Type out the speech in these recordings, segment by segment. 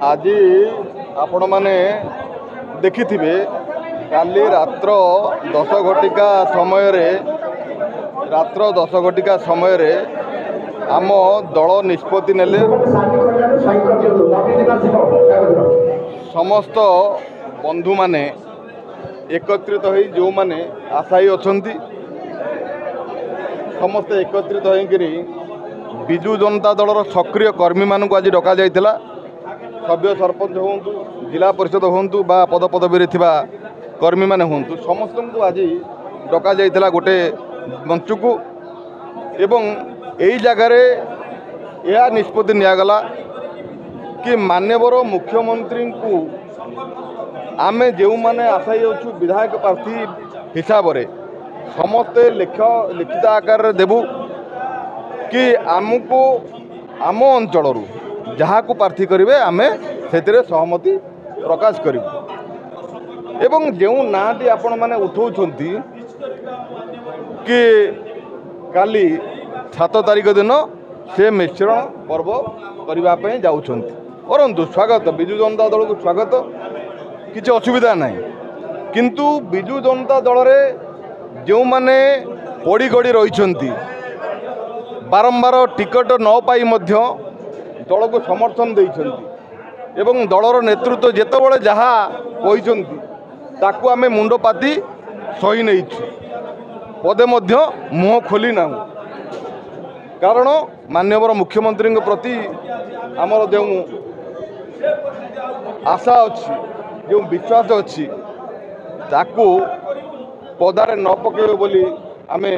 आज आपण मैंने देखि काली रात्र 10 घटिका समय रे आम दल निष्पत्ति नेले समस्त बंधु माने एकत्रित हो जो माने आशायी अछंती समस्त एकत्रित होकरी विजु जनता दलर सक्रिय कर्मी मानक आज डका जाइथिला। सभ्य सरपंच होंतु जिला परिषद होंतु बा पदपदवी थिबा कर्मी माने होंतु समस्त को आज डका जाइथिला गोटे मंच को एवं यही जगार यह निष्पत्ति निगला कि माननीय मुख्यमंत्री को आमे जो माने आशायी अच्छु विधायक प्रार्थी हिसाब से समस्ते लिखित आकार देबू कि आमको आम अंचल जहाँ को प्रार्थी करेंगे आमे से सहमति प्रकाश करूँ एवं जो नाटी आपण मैंने उठाउछंती कि काली 7 तारिख दिन से मिश्रण पर्व करने जाउछंती परंतु स्वागत विजु जनता दल को स्वागत किसी असुविधा ना किंतु विजु जनता दल रे जो माने पड़ी गड़ी रही बारंबार टिकट न पाई मध्य दल को समर्थन देइछंती एवं दलर नेतृत्व जेतेबेले जहाँ कहिछंती ताकू आमे मुंड पाती सही नहीं पदे मध्य मुह खोली ना कारण माननीय मुख्यमंत्री प्रति आमर जो आशा अच्छी जो विश्वास अच्छी ताकू पदारे न पकेबे बोली आमे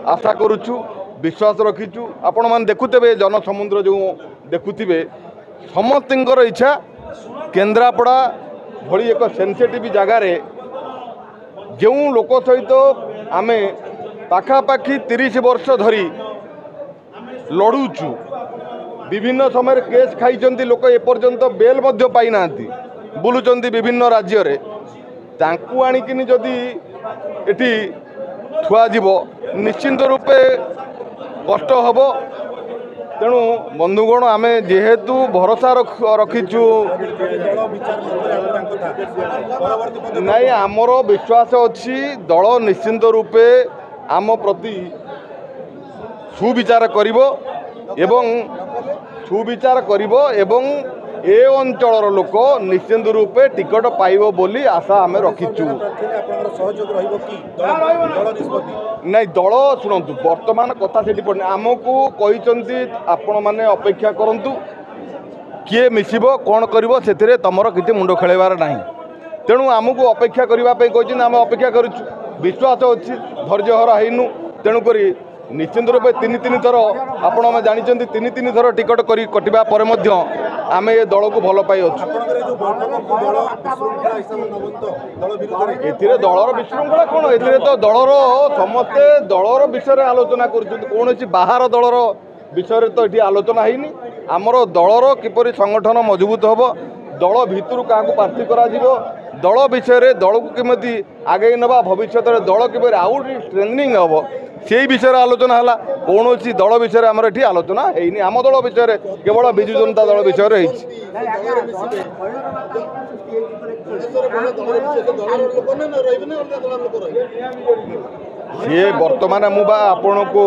आशा करुचु विश्वास रखीचु। आपण मैंने देखुते जनसमुद्र जो देखुवे समस्त इच्छा केन्द्रापड़ा भली एक सेंसिटिव जगार जो लोक सहित आमे पाखापाखि 30 वर्ष धरी लड़ुचु विभिन्न समय केस खाई लोक एपर्यंत बेल पाई ना बुलुचंती विभिन्न राज्य रे तांकू आनिकिनी जदि एठी थुआ जीवो निश्चिंत रूपे कष्ट हब तेणु बंधुगण आमे जेहेतु भरोसा रखीचु नाई आमर विश्वास अच्छी दल निश्चिंत रूपे आम प्रति सुविचार करिवो एवं ए अंचल लोक निश्चिंत रूपे टिकट पाइबो बोली आशा आमे रखीचु। नहीं दल शुणु वर्तमान कथा से पड़े आमको कही आपण मैंने अपेक्षा करंतु किए मिसिबो कौन करिवो सेथिरे तमर किछि मुंड खेलेबार नाही तेणु आमको अपेक्षा करने कही आम अपेक्षा करूँ विश्वास अच्छी धैर्य हरा हैनु तेणुक निश्चिंत रूपे 3 थर आपण आम जानते 3 थर टिकट कर कटिबा पर मध्य आमे ये दल को भल पाई अच्छु दलर विशृंखला कौन ए तो दलर समस्ते दलर विषय आलोचना कर बाहर दलर विषय तो ये आलोचना है आमर दलर किपरि संगठन मजबूत हम दल भितर क्या प्रार्थी करा दल विषय दल को केमती आगे नवा भविष्य दल किपरि आउ स्ट्रेंथनिंग हम से विषय आलोचना है कौन दल विषय आमर ये आलोचना है आम दल विषय केवल विजु जनता दल विषय सी बर्तमान आपण को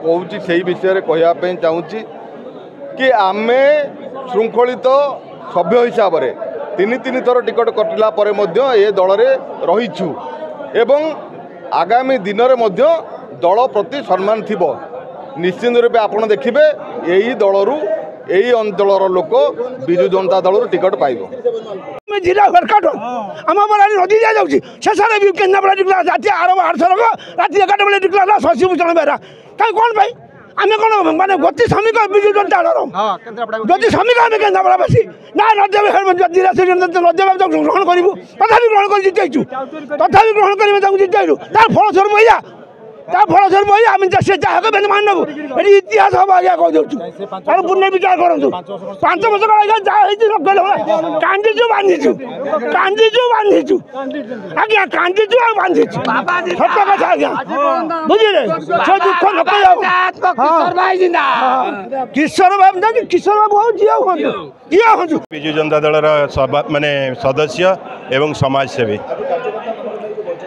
कहूँ से विषय कहवाई चाहूँगी कि आमे श्रृंखलित सभ्य हिसाब से 3 थर टिकट कटिला परे मध्य ए दल रहीछु एवं आगामी दिन में दल प्रति सम्मान थिबो निश्चिंत रूपे आपण देखिबे यही दलरू यही अंचलर लोक विजु जनता दल टिकट पाइबो जिला घरकाट आम बड़ा नदी जाऊँगी शेष भी केन्द्रापड़ा टिकला राति 8 राति 11 बेले टिकला शशिभूषण बेहरा कहीं कौन भाई आम कौन मानते गति श्रमिक विजु जनता दल गति श्रमिक आम केन्द्रापड़ावासी ना नदेव ग्रहण करूँ तथा ग्रहण कर जितु तथा ग्रहण कर जितु तार फलस्वरूप या ता फलस्वरूप भाई आम से जहाँ मानव ये इतिहास हम आज्ञा कह दौर पुण्य विचार करूँ 5 वर्ष आज्ञा जहाँ कांदीचु बांधीचु आज्ञा कांदीचु आ बांधीचु सत कथा आज्ञा बुझे से दुख न किशोर बाबू ना किशोर बाबू हूँ जी हूँ विजु जनता दल माने सदस्य एवं समाजसेवी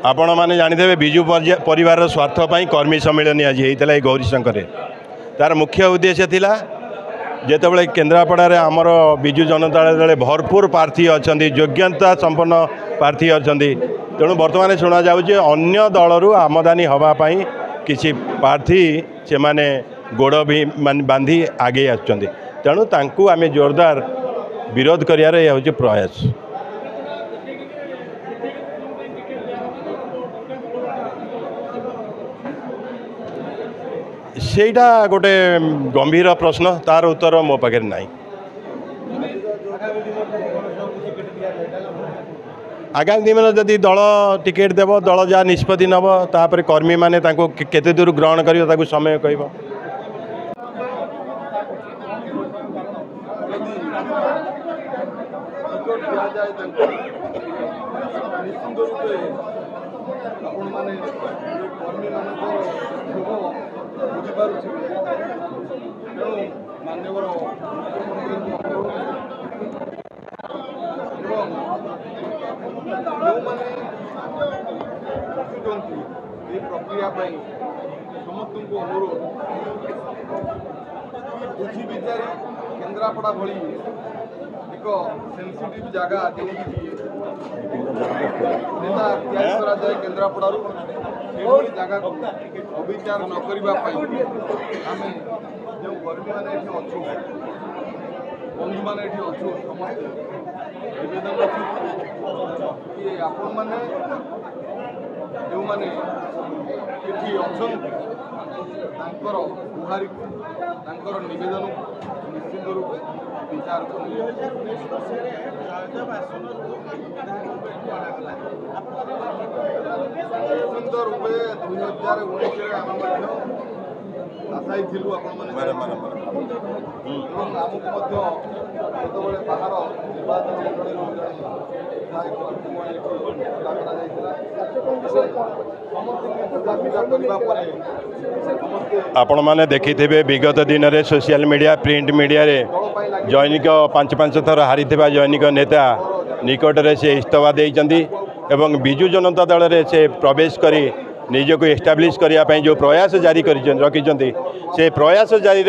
आपण मैंने जानीदे विजु परिवार स्वार्थ कर्मी सम्मेलन आज होता है गौरीशंकर तार मुख्य उद्देश्य थिला जेतबले केन्द्रापड़ा आमर विजु जनता दल भरपूर प्रार्थी अच्छा योग्यता संपन्न प्रार्थी अच्छा तेणु बर्तमान शुणा जाऊँ अन्य दलरू आमदानी हवापाई किसी प्रार्थी से माने गोड़ भी बांधी आगे आसुँच तेणु तांकु आमे जोरदार विरोध करियार यह हूँ प्रयास सेटा गोटे गंभीर प्रश्न तार उत्तर मो पाखे ना आगामी दिन में जदि दल टिकेट देव दल जहाँ निष्पत्ति नब तापर कर्मी माने केते दूर ग्रहण कर समय कह प्रक्रिया समस्त अनुरोध बुझी विचारी केन्द्रापड़ा भली एक सेंसिटिव जगह नेता तैयारी करा जाए केन्द्रापड़ा जगह को अविचार न करने आम जो कर्मी मैंने अच्छु बंधु मैंने अच्छु समस्त निवेदन कि आपण मैंने जो मैंने अच्छा गुहारी नवेदन निश्चित रूपे विचार निश्चित रूपे 2019 आम आशायी थिलु आमको बाहर निर्वाचन आपण मैंने देखिथे विगत दिन में सोशल मीडिया प्रिंट मीडिया रे जैनिक 5 थर हारी जैनिक नेता निकटरे से इस्तफा देइचंदी एवं विजु जनता दल रे से प्रवेश करी निज को एस्टाब्लिश करने जो प्रयास जारी रखी से प्रयास जारी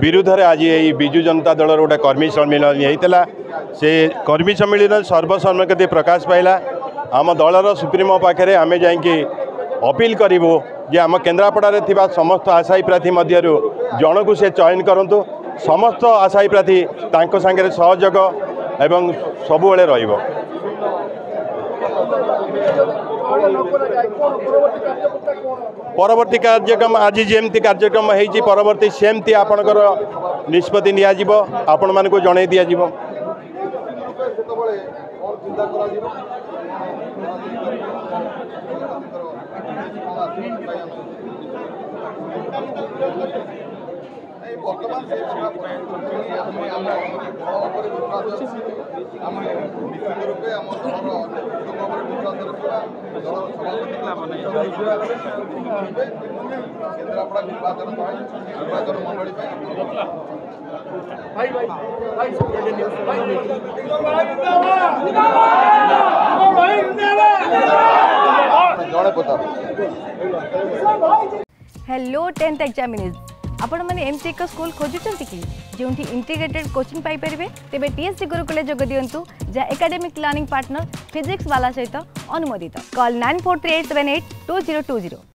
विरुद्ध रे आज ये विजु जनता दल गोटे कर्मी सम्मेलन होता से कर्मी सम्मेलन सर्वसम्मति प्रकाश पाइला आम दलर सुप्रीमो पाखे आमे जाइए अपील करूँ जे आम केन्द्रापड़ा थिबा समस्त आशायी प्रार्थी मध्यरु जन को से चयन करंतु समस्त आशायी प्रार्थी तांको संगे सहयोग एवं सबुबले रहिबो। परवर्ती कार्यक्रम आज जमती कार्यक्रम होती परवर्ती सेमती आपणकर निष्पत्ति नियाजिबो आपण मानकु जणाई दियाजिबो। वर्तमान से निश्चित रूपे आम केन्द्रापड़ा निर्वाचन मंडली जड़े पता हेलो 10th एग्जामिनीज आपण मैंने एमती एक स्कूल खोजुंट कि जो इंटीग्रेटेड कोचिंग पाई परिबे तेबे टीएससी गुरुकुल जोग दियंतु जा एकेडमिक लर्निंग पार्टनर फिजिक्स वाला सहित अनुमोदित कॉल 9438782020।